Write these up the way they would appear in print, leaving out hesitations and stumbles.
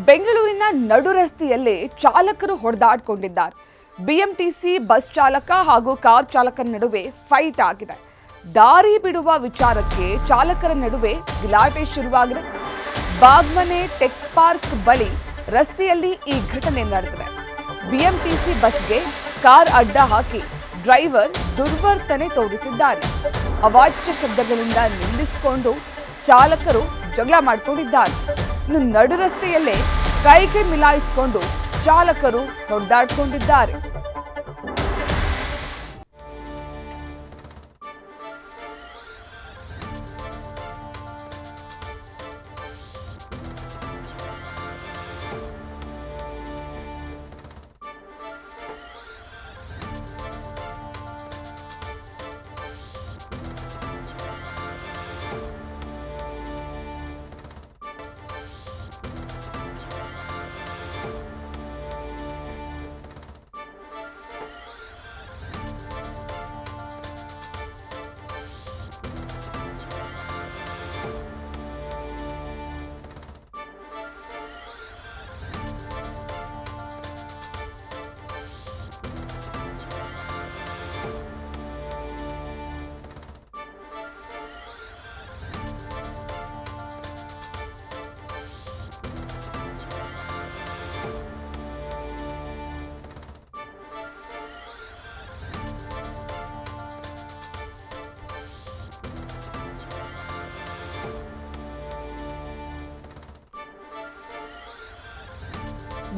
ಬೆಂಗಳೂರಿನ ನಡು ರಸ್ತೆಯಲ್ಲಿ ಚಾಲಕರು ಹೊಡೆದಾಡಿಕೊಂಡಿದ್ದಾರೆ. ಬಿಎಂಟಿಸಿ ಬಸ್ ಚಾಲಕ ಹಾಗೂ ಕಾರ್ ಚಾಲಕರ ನಡುವೆ ಫೈಟ್ ಆಗಿದೆ. ದಾರಿ ಬಿಡುವ ವಿಚಾರಕ್ಕೆ ಚಾಲಕರ ನಡುವೆ ಗಲಾಟೆ ಶುರುವಾಗಿದೆ. ಬಾಗ್ಮನೆ ಟೆಕ್ ಪಾರ್ಕ್ ಬಳಿ ರಸ್ತೆಯಲ್ಲಿ ಈ ಘಟನೆ ನಡೆದಿದೆ. ಬಿಎಂಟಿಸಿ ಬಸ್ಗೆ ಕಾರ್ ಅಡ್ಡ ಹಾಕಿ ಡ್ರೈವರ್ ದುರ್ವರ್ತನೆ ತೋರಿಸಿದ್ದಾರೆ. ಅವಾಚ್ಯ ಶಬ್ದಗಳಿಂದ ನಿಲ್ಲಿಸಿಕೊಂಡು ಚಾಲಕರು ಜಗಳ ಮಾಡಿಕೊಂಡಿದ್ದಾರೆ. ನಡು ರಸ್ತೆಯಲ್ಲೇ ಕೈಗೆ ಮಿಲಾಯಿಸಿಕೊಂಡು ಚಾಲಕರು ಹೊಡೆದಾಡಿಕೊಂಡಿದ್ದಾರೆ.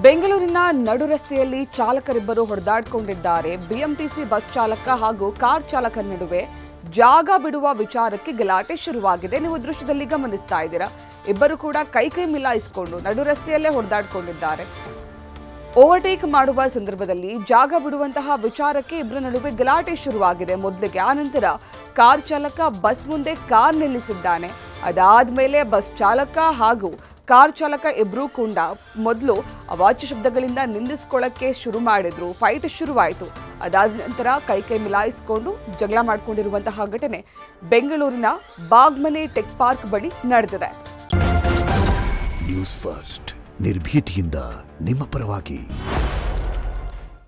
ಬೆಂಗಳೂರಿನ ನಡು ರಸ್ತೆಯಲ್ಲಿ ಚಾಲಕರಿಬ್ಬರು ಹೊಡೆದಾಡಿಕೊಂಡಿದ್ದಾರೆ. ಬಿಎಂಟಿಸಿ ಬಸ್ ಚಾಲಕ ಹಾಗೂ ಕಾರ್ ಚಾಲಕರ ನಡುವೆ ಜಾಗ ಬಿಡುವ ವಿಚಾರಕ್ಕೆ ಗಲಾಟೆ ಶುರುವಾಗಿದೆ. ನೀವು ದೃಶ್ಯದಲ್ಲಿ ಗಮನಿಸ್ತಾ ಇದ್ದೀರಾ. ಇಬ್ಬರು ಕೂಡ ಕೈ ಮಿಲಾಯಿಸಿಕೊಂಡು ನಡು ರಸ್ತೆಯಲ್ಲೇ ಹೊಡೆದಾಡಿಕೊಂಡಿದ್ದಾರೆ. ಓವರ್ಟೇಕ್ ಮಾಡುವ ಸಂದರ್ಭದಲ್ಲಿ ಜಾಗ ಬಿಡುವಂತಹ ವಿಚಾರಕ್ಕೆ ಇಬ್ಬರ ನಡುವೆ ಗಲಾಟೆ ಶುರುವಾಗಿದೆ ಮೊದಲಿಗೆ. ಆನಂತರ ಕಾರ್ ಚಾಲಕ ಬಸ್ ಮುಂದೆ ಕಾರ್ ನಿಲ್ಲಿಸಿದ್ದಾನೆ. ಅದಾದ್ಮೇಲೆ ಬಸ್ ಚಾಲಕ ಹಾಗೂ ಕಾರ್ ಚಾಲಕ ಇಬ್ರು ಕೂಡ ಮೊದಲು ಅವಾಚ್ಯ ಶಬ್ದಗಳಿಂದ ನಿಂದಿಸ್ಕೊಳ್ಳಕ್ಕೆ ಶುರು ಮಾಡಿದ್ರು. ಫೈಟ್ ಶುರುವಾಯಿತು. ಅದಾದ ನಂತರ ಕೈ ಮಿಲಾಯಿಸಿಕೊಂಡು ಜಗಳ ಮಾಡಿಕೊಂಡಿರುವಂತಹ ಘಟನೆ ಬೆಂಗಳೂರಿನ ಬಾಗ್ಮನೆ ಟೆಕ್ ಪಾರ್ಕ್ ಬಳಿ ನಡೆದಿದೆ. ನ್ಯೂಸ್ ಫಸ್ಟ್ ನಿರ್ಭೀತಿಯಿಂದ ನಿಮ್ಮ ಪರವಾಗಿ.